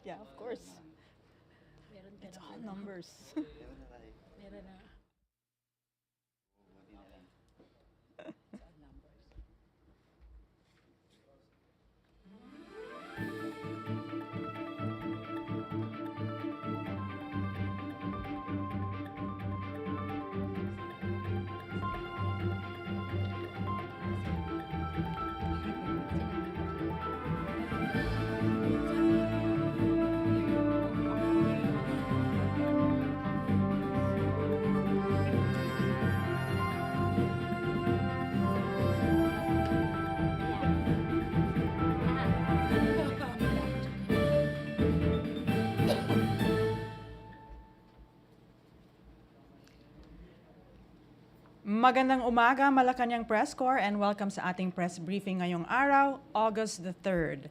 Yeah, of course. It's all numbers. Meron na. Magandang umaga, Malacañang Press Corps, and welcome sa ating press briefing ngayong araw, August the 3rd.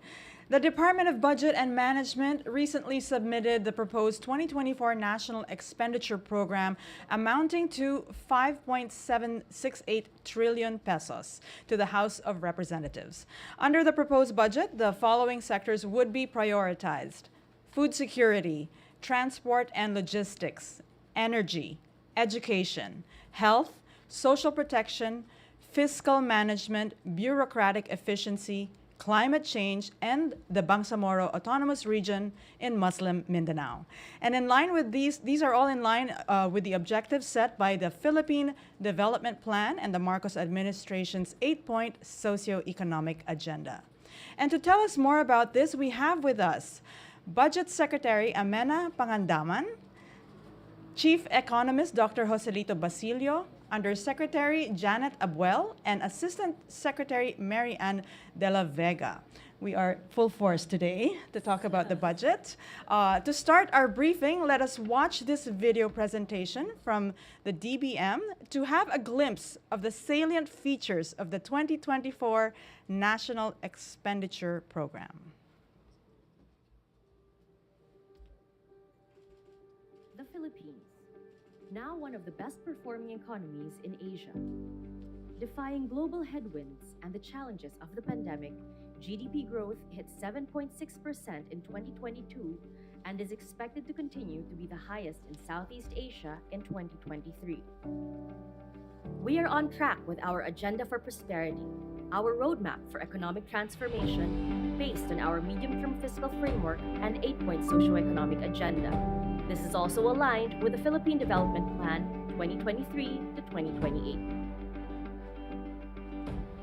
The Department of Budget and Management recently submitted the proposed 2024 National Expenditure Program amounting to 5.768 trillion pesos to the House of Representatives. Under the proposed budget, the following sectors would be prioritized: food security, transport and logistics, energy, education, health, social protection, fiscal management, bureaucratic efficiency, climate change, and the Bangsamoro Autonomous Region in Muslim Mindanao. And in line with these are all in line with the objectives set by the Philippine Development Plan and the Marcos administration's 8-point socio-economic agenda. And to tell us more about this, we have with us Budget Secretary Amenah Pangandaman, Chief Economist Dr. Joselito Basilio, Undersecretary Janet Abuel, and Assistant Secretary Dela Vega. We are full force today to talk about the budget. To start our briefing, let us watch this video presentation from the DBM to have a glimpse of the salient features of the 2024 National Expenditure Program. The Philippines, now one of the best performing economies in Asia. Defying global headwinds and the challenges of the pandemic, GDP growth hit 7.6% in 2022 and is expected to continue to be the highest in Southeast Asia in 2023. We are on track with our Agenda for Prosperity, our roadmap for economic transformation based on our medium-term fiscal framework and 8-point socio-economic agenda. This is also aligned with the Philippine Development Plan 2023 to 2028.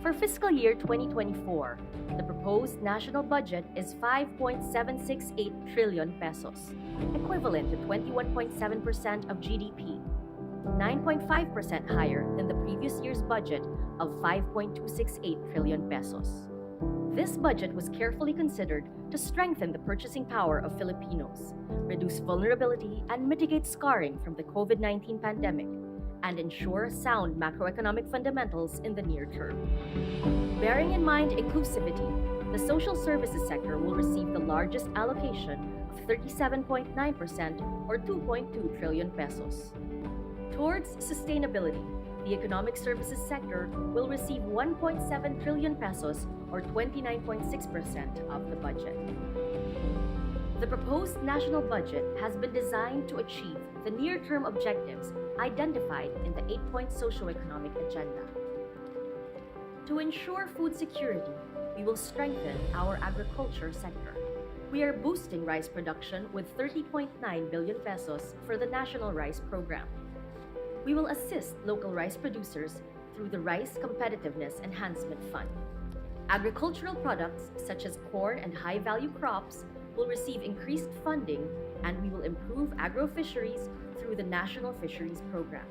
For fiscal year 2024, the proposed national budget is 5.768 trillion pesos, equivalent to 21.7% of GDP, 9.5% higher than the previous year's budget of 5.268 trillion pesos. This budget was carefully considered to strengthen the purchasing power of Filipinos, reduce vulnerability and mitigate scarring from the COVID-19 pandemic, and ensure sound macroeconomic fundamentals in the near term. Bearing in mind inclusivity, the social services sector will receive the largest allocation of 37.9% or 2.2 trillion pesos. Towards sustainability, the economic services sector will receive 1.7 trillion pesos or 29.6% of the budget. The proposed national budget has been designed to achieve the near-term objectives identified in the 8-point socio-economic agenda. To ensure food security, we will strengthen our agriculture sector. We are boosting rice production with 30.9 billion pesos for the National Rice Program. We will assist local rice producers through the Rice Competitiveness Enhancement Fund. Agricultural products such as corn and high-value crops will receive increased funding, and we will improve agro-fisheries through the National Fisheries Program.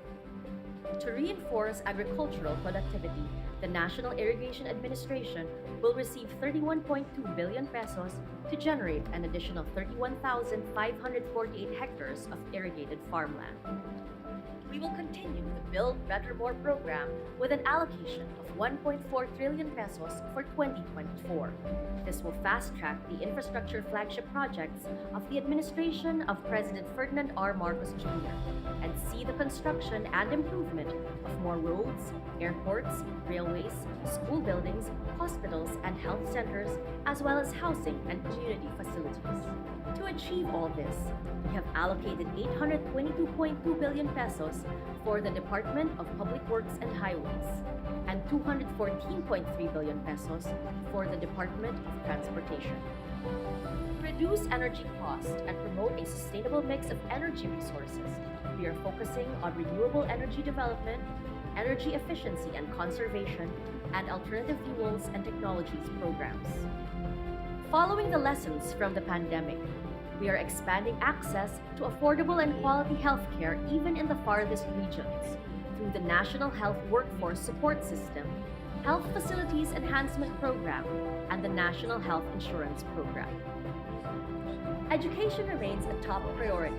To reinforce agricultural productivity, the National Irrigation Administration will receive 31.2 billion pesos to generate an additional 31,548 hectares of irrigated farmland. We will continue the Build Better More program with an allocation of 1.4 trillion pesos for 2024. This will fast-track the infrastructure flagship projects of the administration of President Ferdinand R. Marcos Jr. and see the construction and improvement of more roads, airports, railways, school buildings, hospitals, and health centers, as well as housing and community facilities. To achieve all this, we have allocated 822.2 billion pesos for the Department of Public Works and Highways and 214.3 billion pesos for the Department of Transportation. To reduce energy costs and promote a sustainable mix of energy resources, we are focusing on renewable energy development, energy efficiency and conservation, and alternative fuels and technologies programs. Following the lessons from the pandemic, we are expanding access to affordable and quality healthcare even in the farthest regions through the National Health Workforce Support System, Health Facilities Enhancement Program, and the National Health Insurance Program. Education remains a top priority,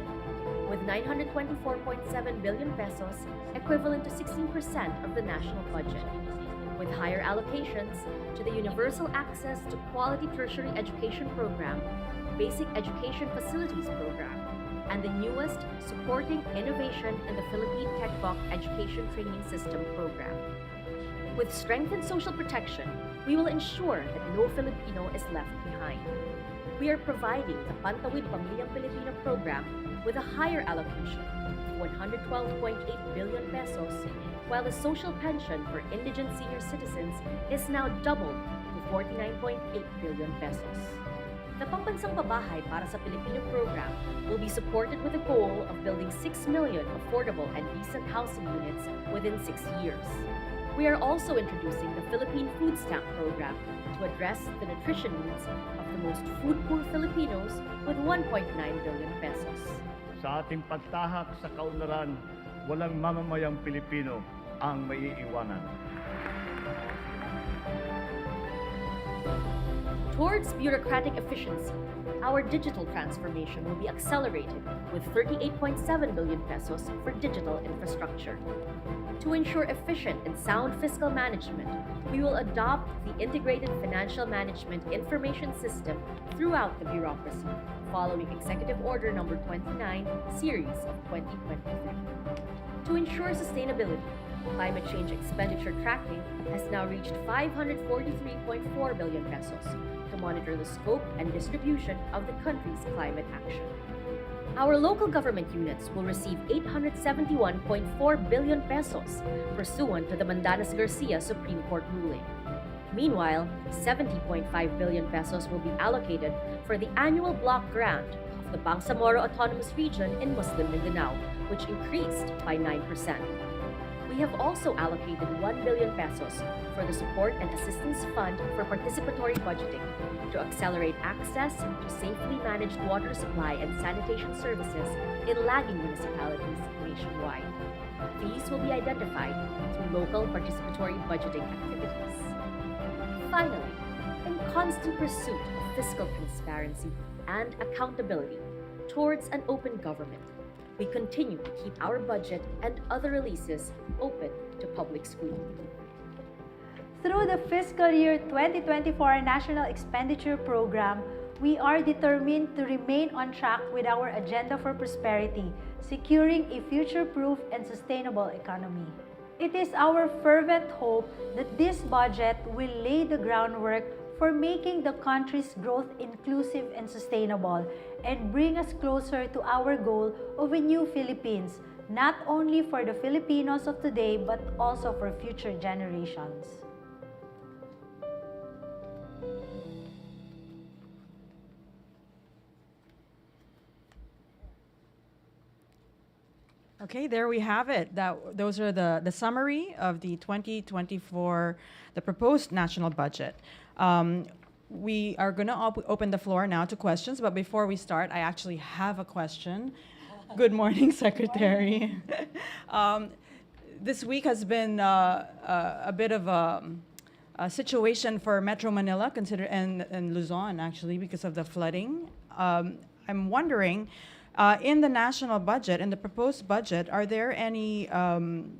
with 924.7 billion pesos, equivalent to 16% of the national budget, with higher allocations to the Universal Access to Quality Tertiary Education Program, Basic Education Facilities Program, and the newest Supporting Innovation in the Philippine TechVoc Education Training System program. With strengthened social protection, we will ensure that no Filipino is left behind. We are providing the Pantawid Pamilyang Pilipino program with a higher allocation of 112.8 billion pesos, while the social pension for indigent senior citizens is now doubled to 49.8 billion pesos. The Pambansang Pabahay para sa Pilipino program will be supported with a goal of building 6 million affordable and decent housing units within 6 years. We are also introducing the Philippine Food Stamp program to address the nutrition needs of the most food-poor Filipinos with 1.9 billion pesos. Sa ating pagtahak sa kaunlaran, walang mamamayang Pilipino ang maiiwanan. Towards bureaucratic efficiency, our digital transformation will be accelerated with 38.7 billion pesos for digital infrastructure. To ensure efficient and sound fiscal management, we will adopt the Integrated Financial Management Information System throughout the bureaucracy, following Executive Order Number 29, Series of 2023. To ensure sustainability, climate change expenditure tracking has now reached 543.4 billion pesos to monitor the scope and distribution of the country's climate action. Our local government units will receive 871.4 billion pesos pursuant to the Mandanas-Garcia Supreme Court ruling. Meanwhile, 70.5 billion pesos will be allocated for the annual block grant of the Bangsamoro Autonomous Region in Muslim Mindanao, which increased by 9%. We have also allocated 1 billion pesos for the Support and Assistance Fund for Participatory Budgeting to accelerate access to safely managed water supply and sanitation services in lagging municipalities nationwide. These will be identified through local participatory budgeting activities. Finally, in constant pursuit of fiscal transparency and accountability towards an open government, we continue to keep our budget and other releases open to public scrutiny. Through the fiscal year 2024 National Expenditure Program, we are determined to remain on track with our agenda for prosperity, securing a future-proof and sustainable economy. It is our fervent hope that this budget will lay the groundwork for making the country's growth inclusive and sustainable and bring us closer to our goal of a new Philippines, not only for the Filipinos of today but also for future generations. Okay, there we have it. Those are the summary of the 2024, the proposed national budget. We are going to open the floor now to questions, but before we start, I actually have a question. Good morning, Secretary. This week has been a bit of a situation for Metro Manila, and Luzon, actually, because of the flooding. I'm wondering, In the national budget, in the proposed budget, are there any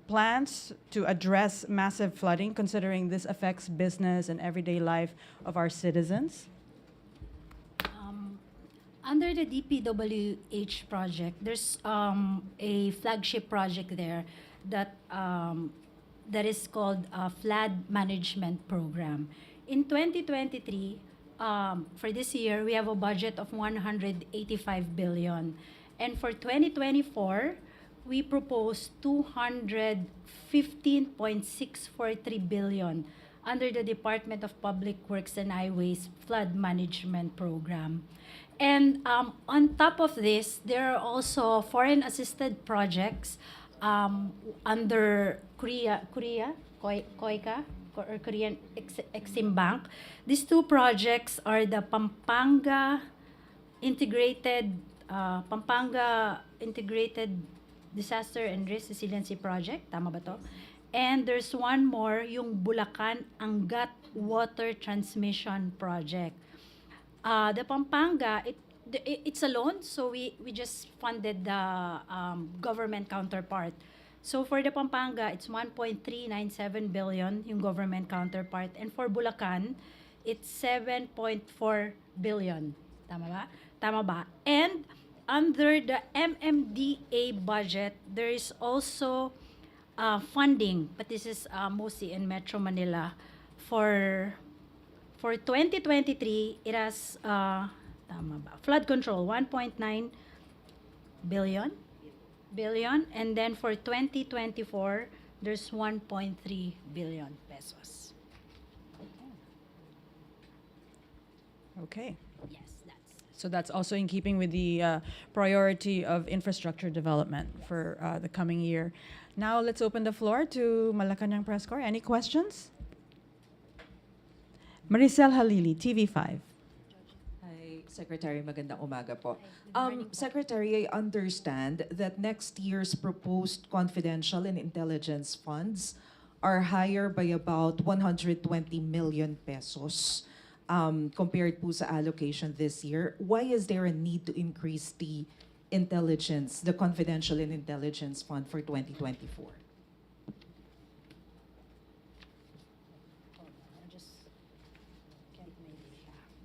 plans to address massive flooding, considering this affects business and everyday life of our citizens? Under the DPWH project, there's a flagship project there that that is called a Flood Management Program. In 2023, for this year, we have a budget of 185 billion. And for 2024, we propose 215.643 billion under the Department of Public Works and Highways Flood Management Program. And on top of this, there are also foreign-assisted projects under KOICA, or Korean Exim Bank. These two projects are the Pampanga Integrated Disaster and Risk Resiliency Project. Tama ba to? And there's one more, yung Bulacan Angat Water Transmission Project. The Pampanga, it's a loan, so we just funded the government counterpart. So for the Pampanga, it's 1.397 billion yung government counterpart. And for Bulacan, it's 7.4 billion. Tama ba? Tama ba? And under the MMDA budget, there is also funding, but this is mostly in Metro Manila. For 2023, it has tama ba? Flood control 1.9 billion, and then for 2024, there's 1.3 billion pesos. Okay. Yes, that's. So that's also in keeping with the priority of infrastructure development for the coming year. Now let's open the floor to Malacañang Press Corps. Any questions? Maricel Halili, TV5. Hi, Secretary. Magandang umaga po. Secretary, I understand that next year's proposed confidential and intelligence funds are higher by about 120 million pesos compared po sa allocation this year. Why is there a need to increase the intelligence, the confidential and intelligence fund for 2024?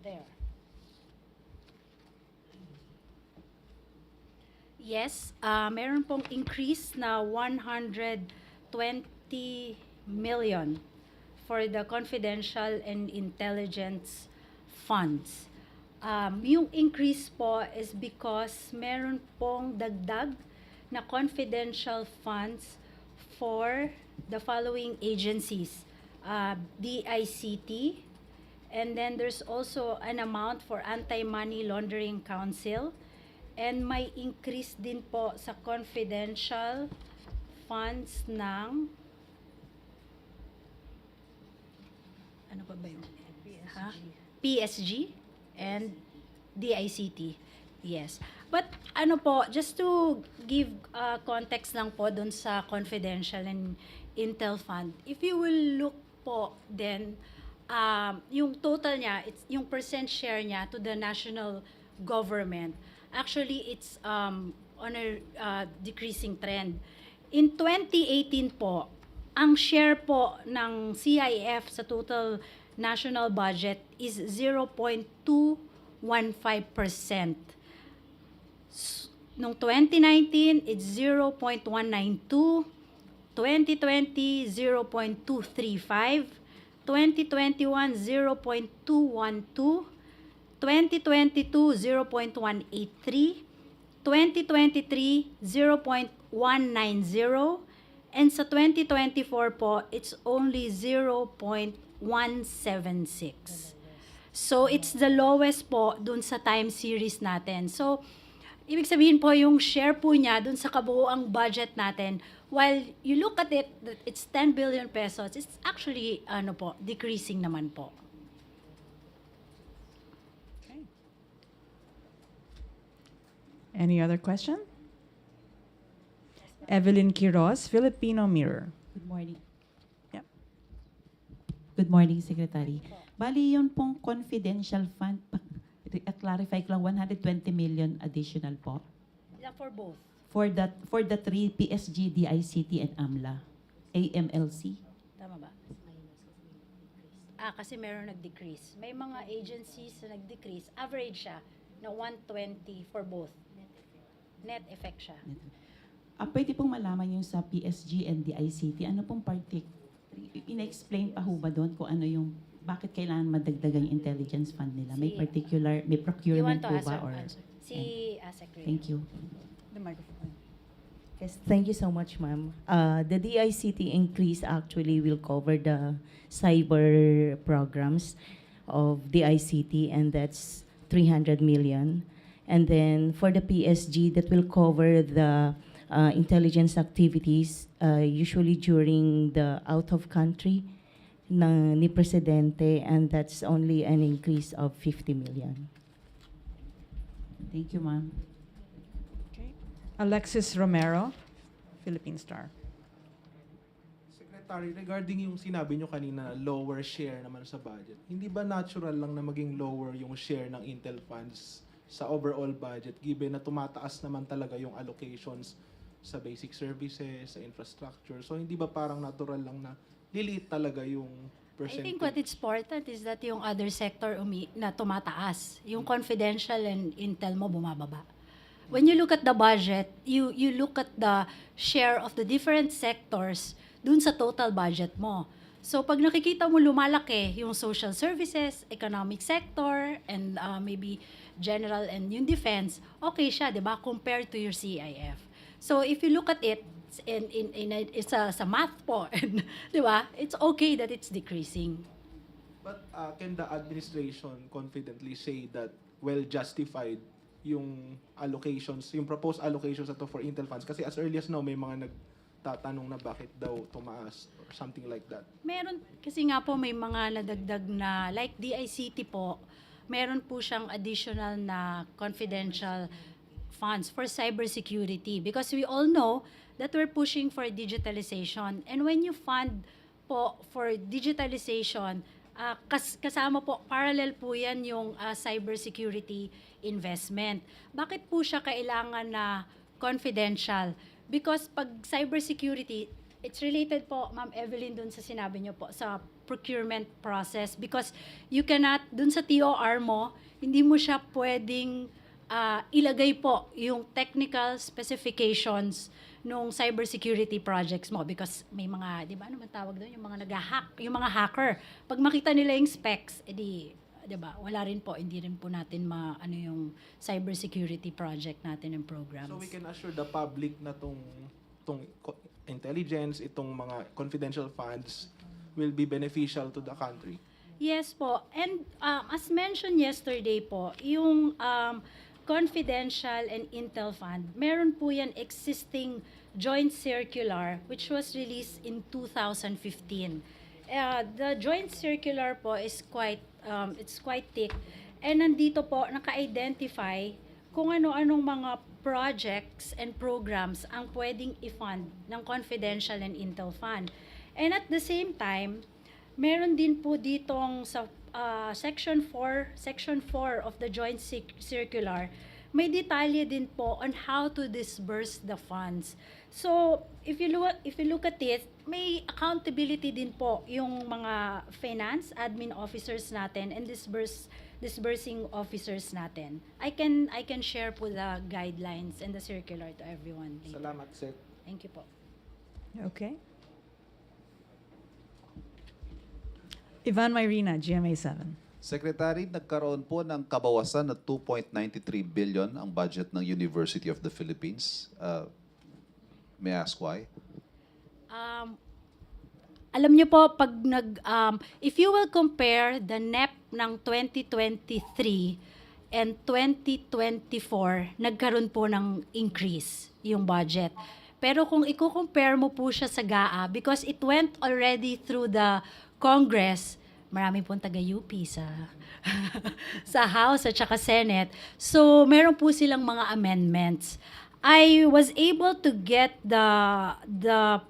There. Yes, meron pong increase na 120 million for the confidential and intelligence funds. Yung increase po is because meron pong dagdag na confidential funds for the following agencies. DICT, and then there's also an amount for Anti-Money Laundering Council, and may increase din po sa confidential funds ng ano pa ba yung PSG and DICT. Yes. But ano po, just to give context lang po dun sa confidential and intel fund, if you will look po then yung total niya, it's yung percent share niya to the national government, actually it's on a decreasing trend. In 2018 po, ang share po ng CIF sa total national budget is 0.215%. Noong 2019, it's 0.192, 2020, 0.235, 2021, 0.212, 2022, 0.183, 2023, 0.190, and sa 2024 po, it's only 0.176. So, it's the lowest po dun sa time series natin. So, ibig sabihin po yung share po niya dun sa kabuuang budget natin, while you look at it, that it's 10 billion pesos, it's actually ano po, decreasing naman po. Okay. Any other question? Evelyn Quiroz, Filipino Mirror. Good morning. Yep. Good morning, Secretary. Bali, yun pong confidential fund, clarify ko lang, 120 million additional po. Yeah, for both. For the three PSG, DICT, and AMLC. Tama ba? Kasi meron nag-decrease. May mga agencies na nag-decrease. Average siya na 120 for both. Net effect siya. Pwede pong malaman yung sa PSG and DICT, ano pong ina-explain pa ho ba doon kung ano yung, bakit kailangan madagdagan yung intelligence fund nila? May particular, may You procurement want to po answer? ba? Or, Si Secretary. thank you. The microphone. Yes, thank you so much, ma'am. The DICT increase actually will cover the cyber programs of DICT, and that's 300 million. And then for the PSG, that will cover the intelligence activities, usually during the out of country ni Presidente, and that's only an increase of 50 million. Thank you, ma'am. Okay. Alexis Romero, Philippine Star. Secretary, regarding yung sinabi nyo kanina, lower share naman sa budget, hindi ba natural lang na maging lower yung share ng Intel funds sa overall budget given na tumataas naman talaga yung allocations sa basic services, sa infrastructure? So hindi ba parang natural lang na liliit talaga yung I percentage? think what it's important is that yung other sector na tumataas. Yung confidential and intel mo bumababa. When you look at the budget, you look at the share of the different sectors dun sa total budget mo. So pag nakikita mo lumalaki yung social services, economic sector, and maybe general and yung defense, okay siya, 'di ba? Compared to your CIF. So if you look at it it's sa math po, and, 'di ba? It's okay that it's decreasing. But can the administration confidently say that well justified yung allocations, yung proposed allocations na to for Intel funds? Kasi as early as now, may mga nagtatanong na bakit daw tumaas or something like that. Meron, kasi nga po may mga nadagdag na, like DICT po, meron po siyang additional na confidential funds for cybersecurity because we all know that we're pushing for digitalization. And when you fund po for digitalization, kasama po, parallel po yan yung cybersecurity investment. Bakit po siya kailangan na confidential? Because pag cybersecurity, it's related po, Ma'am Evelyn, dun sa sinabi niyo po, sa procurement process. Because you cannot, dun sa TOR mo, hindi mo siya pwedeng ilagay po yung technical specifications nung cybersecurity projects mo because may mga, di ba, ano man tawag doon, yung mga nag-hack, yung mga hacker. Pag makita nila yung specs, edi, di ba, wala rin po, hindi rin po natin ano yung cybersecurity project natin and programs. So we can assure the public na tong intelligence, itong mga confidential funds will be beneficial to the country. Yes po. And as mentioned yesterday po, yung confidential and intel fund, meron po yan existing joint circular which was released in 2015. The joint circular po is it's quite thick. And nandito po naka-identify kung ano-anong mga projects and programs ang pwedeng i-fund ng confidential and intel fund. And at the same time, meron din po ditong sa Section 4 of the Joint Circular, may detalye din po on how to disburse the funds. So, if you look at it, may accountability din po yung mga finance, admin officers natin, and disbursing officers natin. I can share po the guidelines and the circular to everyone later. Salamat, Sec. Thank you po. Okay. Ivan Mayrina, GMA7. Secretary, nagkaroon po ng kabawasan na 2.93 billion ang budget ng University of the Philippines. May I ask why? Alam niyo po, pag if you will compare the NEP ng 2023 and 2024, nagkaroon po ng increase yung budget. Pero kung i-compare mo po siya sa GAA, because it went already through the Congress, marami pong taga-UP sa House at saka Senate. So, meron po silang mga amendments. I was able to get the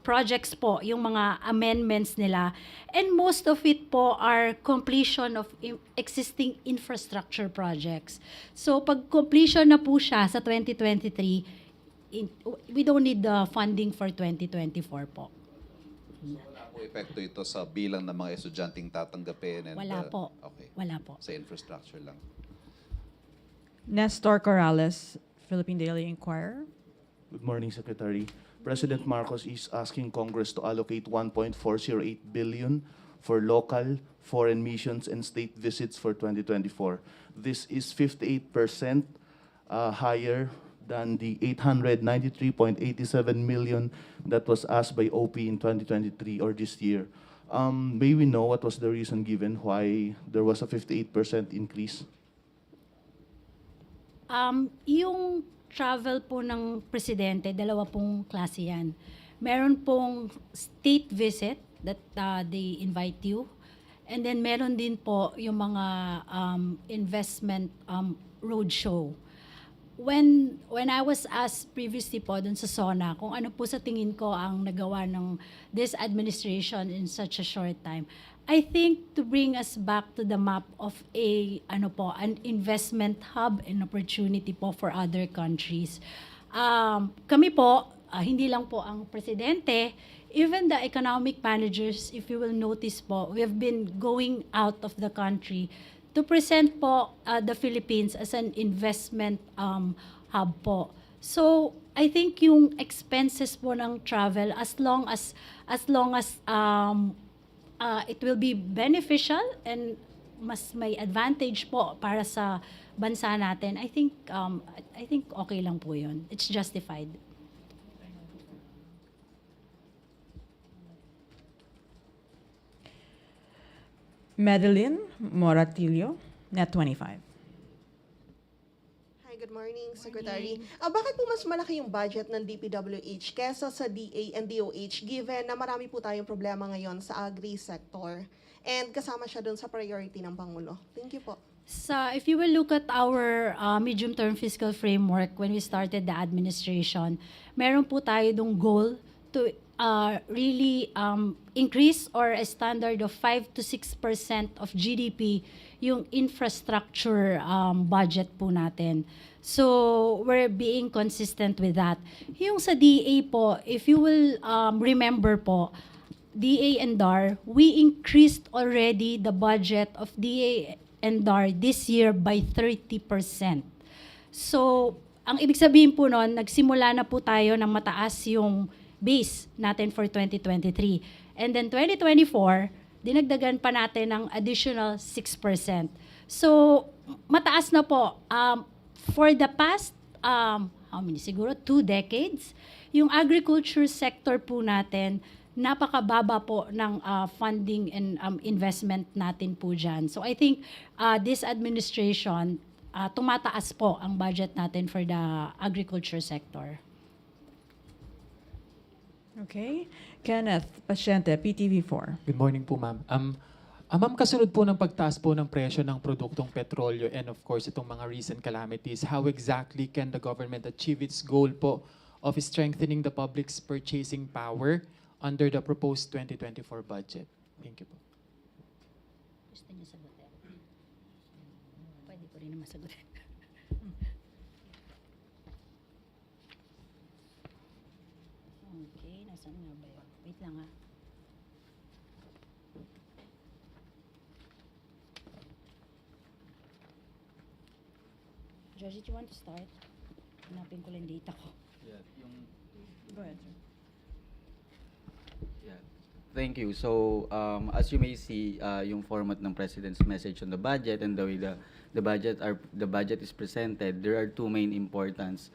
projects po, yung mga amendments nila, and most of it po are completion of existing infrastructure projects. So pag completion na po siya sa 2023, we don't need the funding for 2024 po. Wala po epekto ito sa bilang ng mga estudyanteng tatanggapin? And, Wala po. Okay. Wala po. Sa infrastructure lang. Nestor Corrales, Philippine Daily Inquirer. Good morning, Secretary. President Marcos is asking Congress to allocate 1.408 billion for local, foreign missions and state visits for 2024. This is 58% higher than the 893.87 million that was asked by OP in 2023 or this year. May we know what was the reason given why there was a 58% increase? Yung travel po ng presidente, dalawa pong klase yan. Meron pong state visit that they invite you. And then meron din po yung mga investment roadshow. When I was asked previously po dun sa SONA kung ano po sa tingin ko ang nagawa ng this administration in such a short time, I think to bring us back to the map of an investment hub and opportunity po for other countries. Kami po, hindi lang po ang presidente, even the economic managers, if you will notice po, we have been going out of the country to present po the Philippines as an investment hub po. So, I think yung expenses po ng travel, as long as it will be beneficial and mas may advantage po para sa bansa natin, I think okay lang po yun. It's justified. Madeline Moratillo, Net 25. Hi, good morning, Secretary. Bakit po mas malaki yung budget ng DPWH kesa sa DA and DOH given na marami po tayong problema ngayon sa agri-sector and kasama siya dun sa priority ng Pangulo? Thank you po. If you will look at our medium-term fiscal framework when we started the administration, meron po tayo dong goal to really increase or a standard of 5 to 6% of GDP yung infrastructure budget po natin. So, we're being consistent with that. Yung sa DA po, if you will remember po, DA and DAR, we increased already the budget of DA and DAR this year by 30%. So, ang ibig sabihin po nun, nagsimula na po tayo ng mataas yung base natin for 2023. And then 2024, dinagdagan pa natin ng additional 6%. So, mataas na po. For the past, siguro 2 decades, yung agriculture sector po natin, napakababa po ng funding and investment natin po dyan. So I think this administration, tumataas po ang budget natin for the agriculture sector. Okay. Kenneth Pasyente, PTV4. Good morning po, ma'am. Ma'am, kasunod po ng pagtaas po ng presyo ng produktong petrolyo and of course itong mga recent calamities, how exactly can the government achieve its goal po of strengthening the public's purchasing power under the proposed 2024 budget? Thank you po. Gusto niyo sagutin? Pwede ko rin naman sagutin. Okay, nasaan nga ba yun? Wait lang ha. Georgie, do you want to start? Hanapin ko lang data ko. Go ahead, sir. Yeah. Thank you. So, as you may see, yung format ng President's message on the budget and the way the budget is presented, there are two main important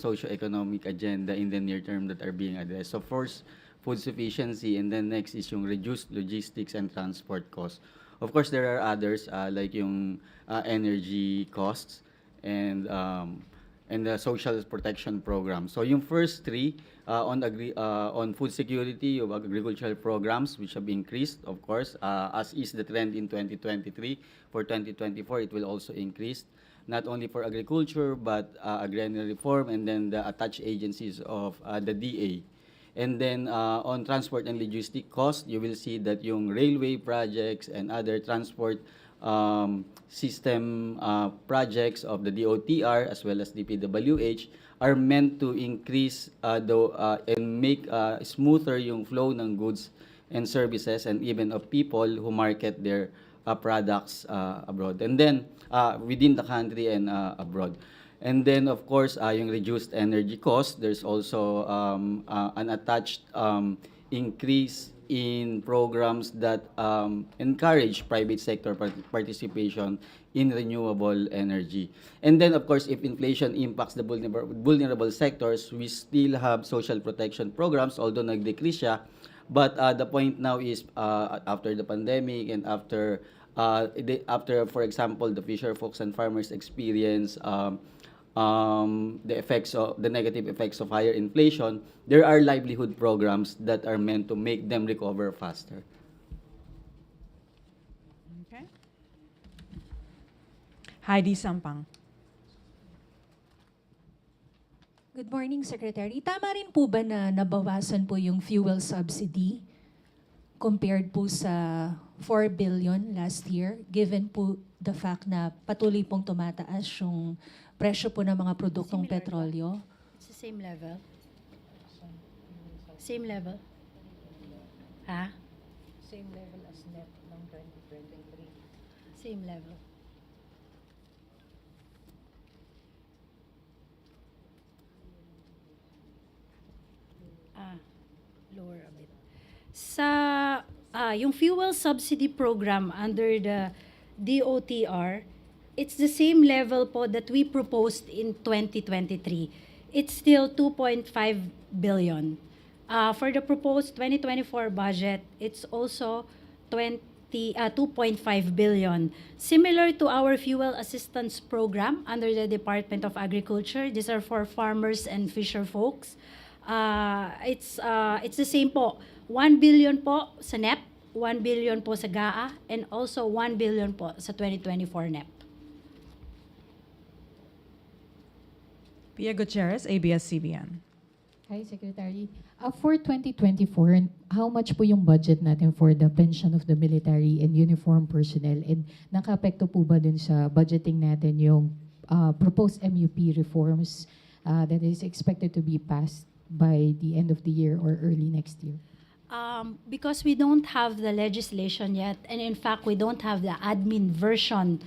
socio-economic agenda in the near term that are being addressed. So, first, food sufficiency, and then next is yung reduced logistics and transport costs. Of course, there are others like yung energy costs and the social protection program. So yung first three on food security, of agricultural programs which have increased, of course, as is the trend in 2023. For 2024, it will also increase. not only for agriculture, but agrarian reform, and then the attached agencies of the DA. And then on transport and logistic cost, you will see that yung railway projects and other transport system projects of the DOTR as well as DPWH are meant to increase and make smoother yung flow ng goods and services and even of people who market their products abroad. And then within the country and abroad. And then, of course, yung reduced energy cost, there's also an attached increase in programs that encourage private sector participation in renewable energy. And then, of course, if inflation impacts the vulnerable sectors, we still have social protection programs, although nag-decrease siya. But the point now is, after the pandemic and after, for example, the fisher folks and farmers experience the negative effects of higher inflation, there are livelihood programs that are meant to make them recover faster. Okay. Heidi Sampang. Good morning, Secretary. Tama rin po ba na nabawasan po yung fuel subsidy compared po sa 4 billion last year, given po the fact na patuloy pong tumataas yung presyo po ng mga produktong petrolyo? It's the same level. Same level. Ha? Same level as net ng 2023. Same level. Lower a bit. Sa yung fuel subsidy program under the DOTR, it's the same level po that we proposed in 2023. It's still 2.5 billion. For the proposed 2024 budget, it's also 2.5 billion. Similar to our fuel assistance program under the Department of Agriculture, these are for farmers and fisher folks. It's the same po. 1 billion po sa NEP, 1 billion po sa GAA, and also 1 billion po sa 2024 NEP. Pia Gutierrez, ABS-CBN. Hi, Secretary. For 2024, how much po yung budget natin for the pension of the military and uniform personnel? And nakaapekto po ba dun sa budgeting natin yung proposed MUP reforms that is expected to be passed by the end of the year or early next year? Because we don't have the legislation yet, and in fact, we don't have the admin version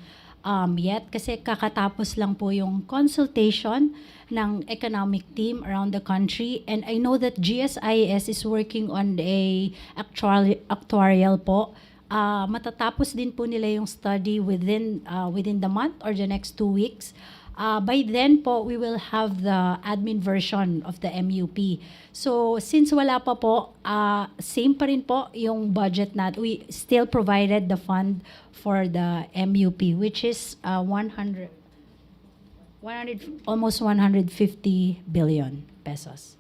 yet, kasi kakatapos lang po yung consultation ng economic team around the country, and I know that GSIS is working on a actuarial po. Matatapos din po nila yung study within the month or the next 2 weeks. By then po, we will have the admin version of the MUP. So, since wala pa po, same pa rin po yung budget natin. We still provided the fund for the MUP, which is almost 150 billion pesos.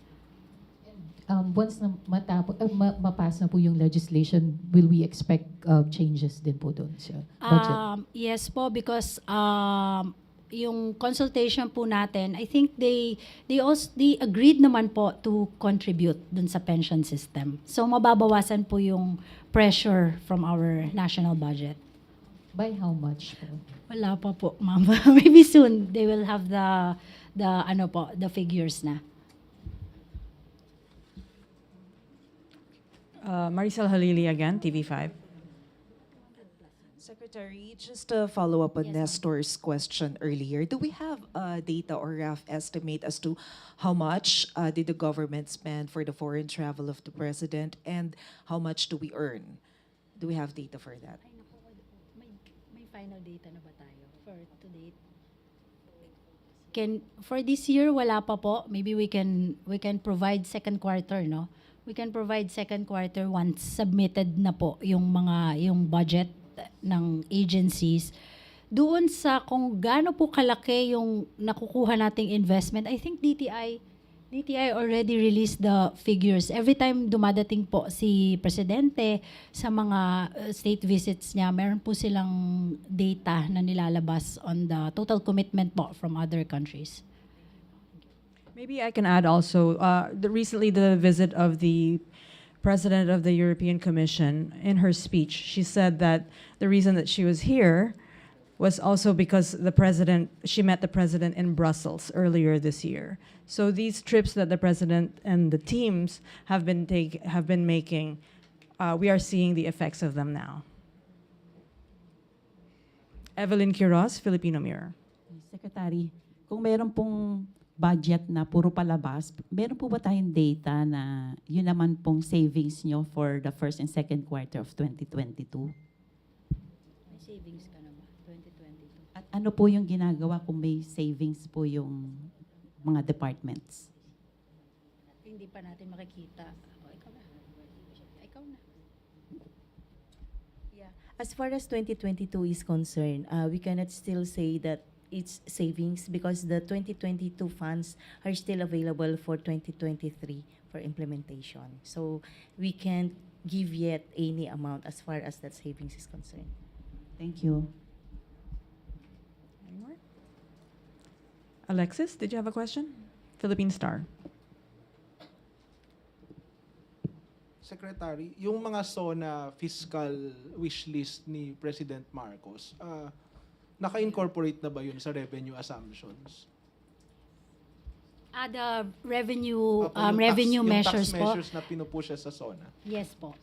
Once na mapass na po yung legislation, will we expect changes din po doon sa budget? Yes po, because yung consultation po natin, I think they agreed naman po to contribute dun sa pension system. So mababawasan po yung pressure from our national budget. By how much po? Wala pa po, ma'am. Maybe soon they will have the figures na. Maricel Halili again, TV5. Secretary, just to follow up on Nestor's question earlier, do we have data or rough estimate as to how much did the government spend for the foreign travel of the president, and how much do we earn? Do we have data for that? May final data na ba tayo for to date? For this year, wala pa po. Maybe we can provide second quarter, no? We can provide second quarter once submitted na po yung budget ng agencies. Doon sa kung gaano po kalaki yung nakukuha nating investment, I think DTI DTI already released the figures. Every time dumadating po si Presidente sa mga state visits niya, meron po silang data na nilalabas on the total commitment po from other countries. Maybe I can add also, recently the visit of the President of the European Commission, in her speech, she said that the reason that she was here was also because she met the President in Brussels earlier this year. So these trips that the President and the teams have been making, we are seeing the effects of them now. Evelyn Quiroz, Filipino Mirror. Secretary, kung meron pong budget na puro palabas, meron po ba tayong data na yun naman pong savings nyo for the first and second quarter of 2022? May savings ka naman, 2022. At ano po yung ginagawa kung may savings po yung mga departments? Hindi pa natin makikita. Ikaw na. Ikaw na. Yeah. As far as 2022 is concerned, we cannot still say that it's savings because the 2022 funds are still available for 2023 for implementation. So we can't give yet any amount as far as that savings is concerned. Thank you. Any more? Alexis, did you have a question? Philippine Star. Secretary, yung mga SONA fiscal wish list ni President Marcos, naka-incorporate na ba yun sa revenue assumptions? The revenue measures yung tax po. measures na pinupusha sa SONA. Yes po.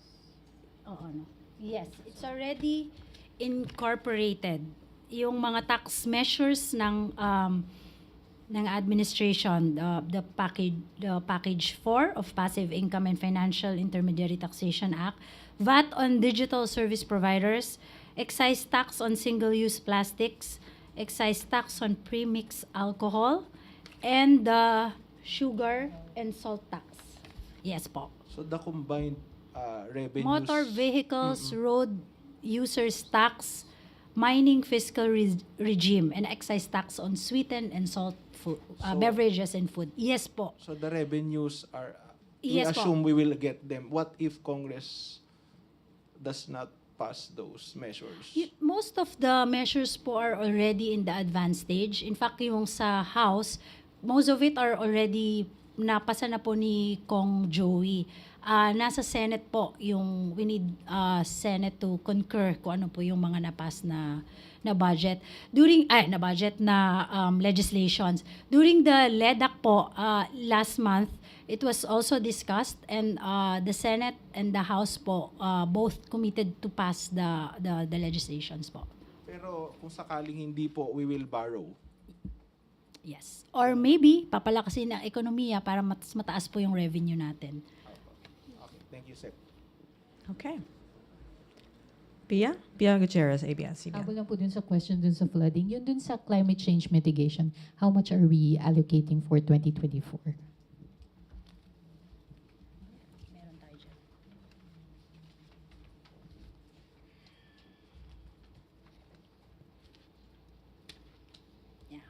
Oo, no. Yes, it's already incorporated. Yung mga tax measures ng administration, the package 4 of Passive Income and Financial Intermediary Taxation Act, VAT on digital service providers, excise tax on single-use plastics, excise tax on pre-mixed alcohol, and the sugar and salt tax. Yes po. So the combined revenues... Motor vehicles, road users tax, mining fiscal regime, and excise tax on sweetened and salt food, beverages and food. Yes po. So the revenues are... Yes we assume we will get them. What if Congress does not pass those measures? Most of the measures po are already in the advanced stage. In fact, yung sa House, most of it are already napasa na po ni Kong Joey. Nasa Senate po, we need Senate to concur kung ano po yung mga napas na budget. Legislations. During the LEDAC po, last month, it was also discussed and the Senate and the House po both committed to pass the legislations po. Pero kung sakaling hindi po, we will borrow. Yes. Or maybe, papalakasin ang ekonomiya para mataas po yung revenue natin. Okay. Thank you, Sec. Okay. Pia Gutierrez, ABS-CBN. Habol lang po dun sa question dun sa flooding. Yun dun sa climate change mitigation, how much are we allocating for 2024? Meron tayo dyan. Yeah.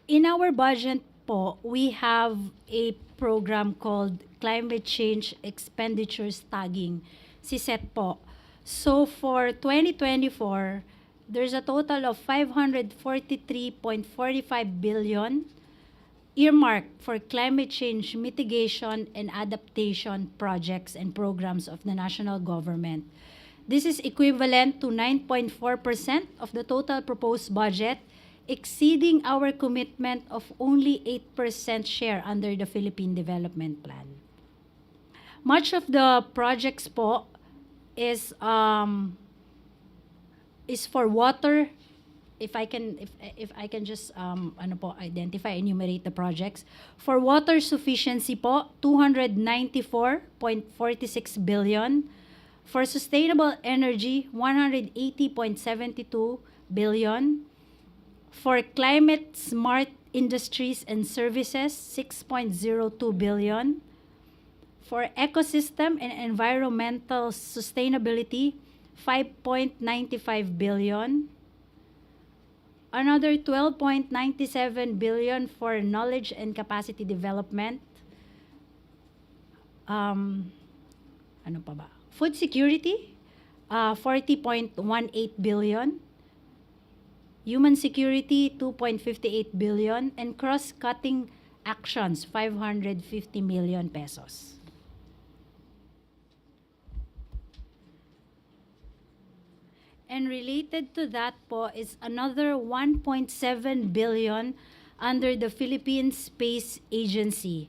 In our budget po, we have a program called Climate Change Expenditures Tagging, CSET po. So for 2024, there's a total of 543.45 billion earmarked for climate change mitigation and adaptation projects and programs of the national government. This is equivalent to 9.4% of the total proposed budget, exceeding our commitment of only 8% share under the Philippine Development Plan. Much of the projects po is for water. If I can just enumerate the projects. For water sufficiency po, 294.46 billion. For sustainable energy, 180.72 billion. For climate smart industries and services, 6.02 billion. For ecosystem and environmental sustainability, 5.95 billion. Another 12.97 billion for knowledge and capacity development. Ano pa ba? Food security, 40.18 billion. Human security, 2.58 billion. And cross-cutting actions, 550 million pesos. And related to that po is another 1.7 billion under the Philippine Space Agency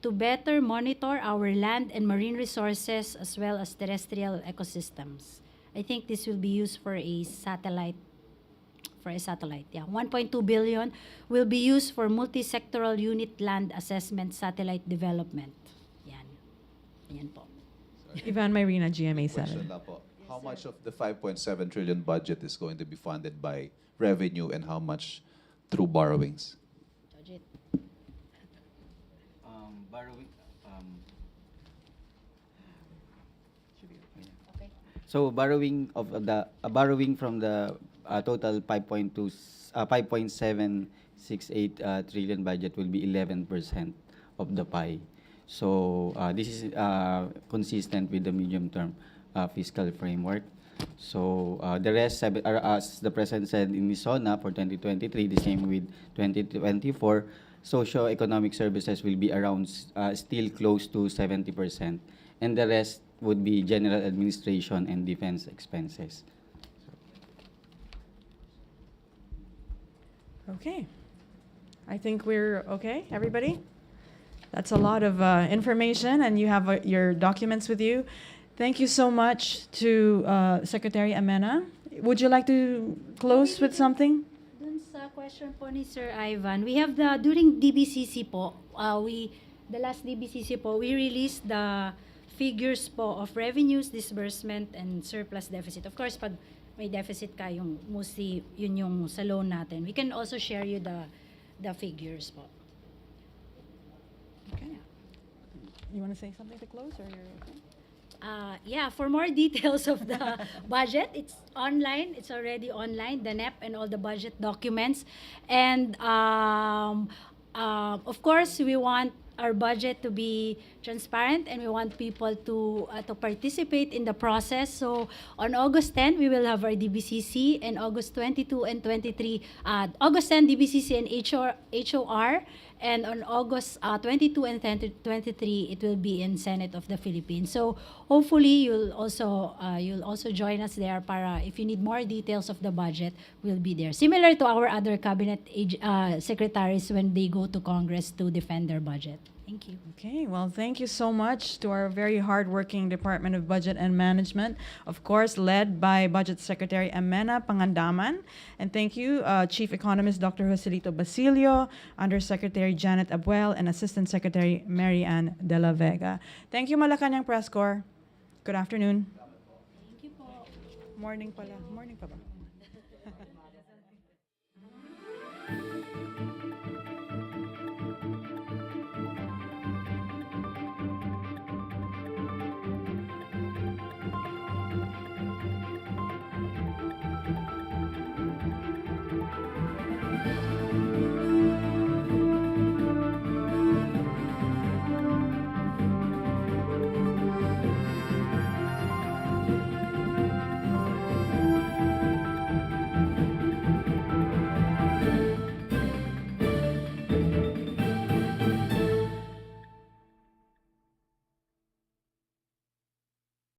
to better monitor our land and marine resources as well as terrestrial ecosystems. I think this will be used for a satellite. Yeah. 1.2 billion will be used for multi-sectoral unit land assessment satellite development. Yan. Yan po. Ivan Mayrina, GMA7. Question lang po. How much of the 5.7 trillion budget is going to be funded by revenue and how much through borrowings? Borrowing. So borrowing of the borrowing from the total 5.768 trillion budget will be 11% of the pie. So this is consistent with the medium-term fiscal framework. So the rest, as the President said in his SONA for 2023, the same with 2024, socio-economic services will be around still close to 70%. And the rest would be general administration and defense expenses. Okay. I think we're okay, everybody? That's a lot of information, and you have your documents with you. Thank you so much to Secretary Amenah. Would you like to close with something? Dun sa question po ni Sir Ivan, we have during DBCC po, the last DBCC po, we released the figures po of revenues, disbursement, and surplus deficit. Of course, pag may deficit ka, yung mostly yun yung sa loan natin. We can also share you the figures po. Okay. You want to say something to close, or you're okay? Yeah, for more details of the budget, it's online. It's already online, the NEP and all the budget documents. And of course, we want our budget to be transparent, and we want people to participate in the process. So on August 10, we will have our DBCC, and August 22 and 23, August 10 DBCC and HOR, and on August 22 and 23, it will be in Senate of the Philippines. So hopefully you'll also join us there. Para if you need more details of the budget, we'll be there. Similar to our other cabinet secretaries when they go to Congress to defend their budget. Thank you. Okay, well, thank you so much to our very hardworking Department of Budget and Management, of course, led by Budget Secretary Amenah Pangandaman. And thank you, Chief Economist Dr. Joselito Basilio, Undersecretary Janet Abuel, and Assistant Secretary Mary Ann Dela Vega. Thank you, Malacañang Press Corps. Good afternoon. Thank you po. Morning pala. Morning pa ba?